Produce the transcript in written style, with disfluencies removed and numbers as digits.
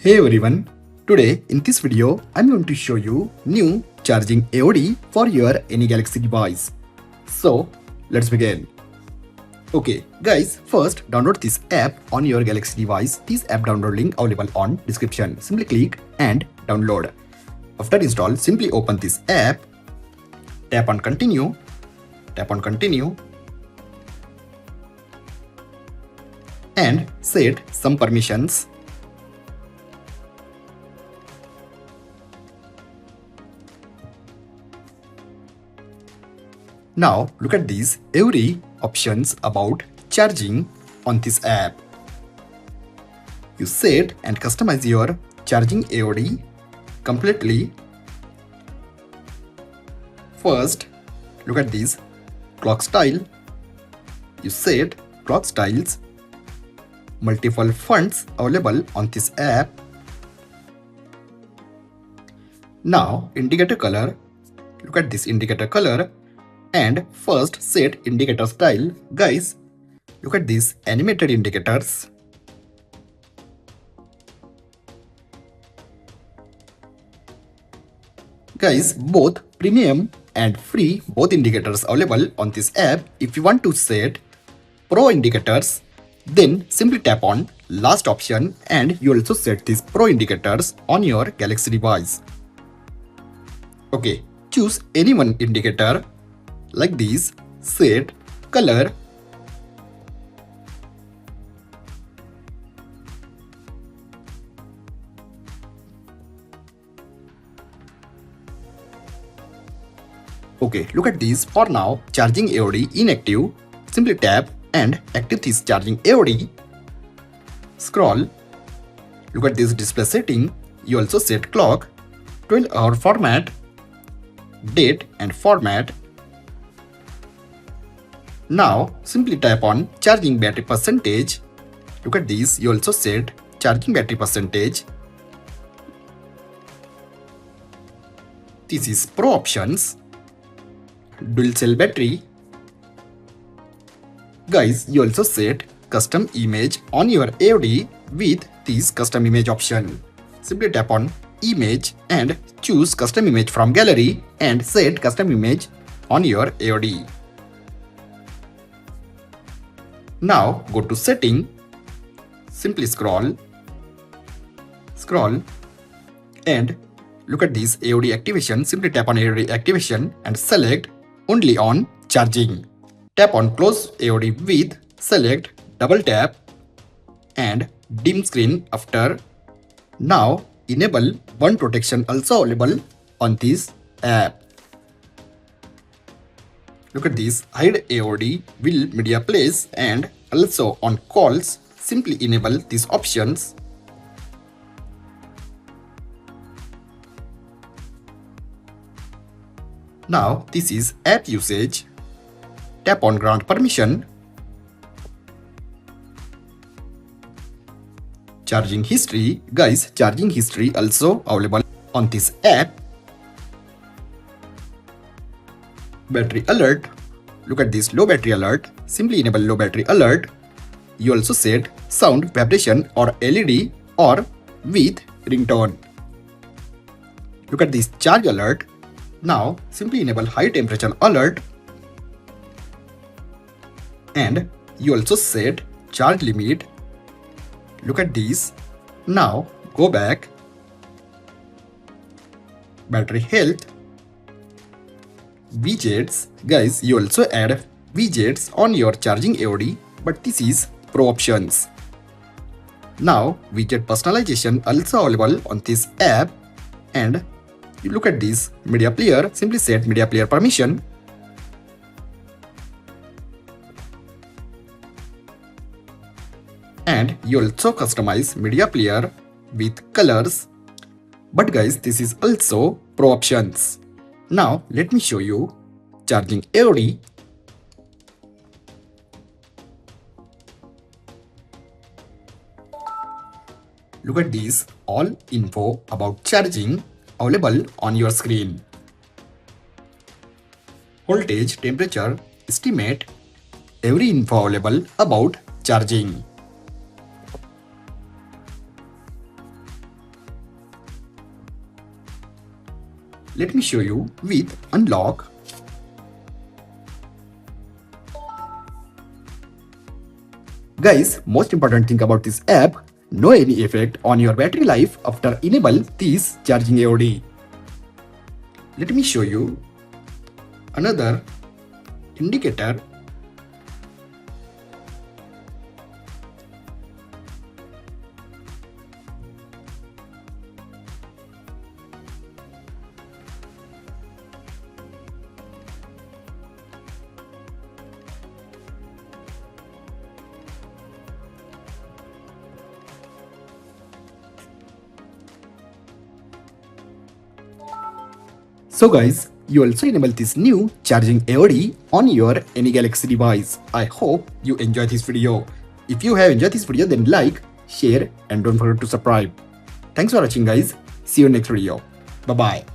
Hey everyone, today in this video I'm going to show you new charging AOD for your any Galaxy device. So let's begin. Okay guys, first download this app on your Galaxy device. This app download link available on description. Simply click and download. After install, simply open this app, tap on continue, and set some permissions. Now look at these every options about charging on this app. You set and customize your charging AOD completely. First, look at this clock style. You set clock styles. Multiple fonts available on this app. Now indicator color. Look at this indicator color. And first set indicator style. Guys, look at these animated indicators. Guys, both premium and free both indicators available on this app. If you want to set pro indicators, then simply tap on last option and you also set these pro indicators on your Galaxy device. Okay, choose any one indicator like this, set color, okay, look at this. For now, charging AOD inactive. Simply tap and active this charging AOD. Scroll. Look at this display setting. You also set clock, 12-hour format, date and format. Now simply tap on charging battery percentage. Look at this. You also set charging battery percentage. This is pro options. Dual cell battery. Guys, you also set custom image on your AOD with this custom image option. Simply tap on image and choose custom image from gallery and set custom image on your AOD. Now go to setting. Simply scroll and look at this AOD activation. Simply tap on AOD activation and select only on charging. Tap on close AOD with, select double tap and dim screen after. Now enable burn protection also available on this app. Look at this, hide AOD will media plays and also on calls. Simply enable these options. Now this is app usage. Tap on grant permission. Charging history. Guys, charging history also available on this app. Battery alert. Look at this low battery alert. Simply enable low battery alert. You also set sound vibration or LED or with ringtone. Look at this charge alert. Now simply enable high temperature alert. And you also set charge limit. Look at this. Now go back. Battery health. Widgets. Guys, you also add widgets on your charging AOD, but this is pro options. Now widget personalization also available on this app. And you look at this media player. Simply set media player permission. And you also customize media player with colors. But guys, this is also pro options. Now let me show you charging AOD. Look at this, all info about charging available on your screen. Voltage, temperature, estimate, every info available about charging. let me show you with unlock. Guys, most important thing about this app, no any effect on your battery life after enable this charging AOD. Let me show you another indicator. So guys, you also enable this new charging AOD on your any Galaxy device. I hope you enjoy this video. If you have enjoyed this video, then like, share and don't forget to subscribe. Thanks for watching guys. See you next video. Bye bye.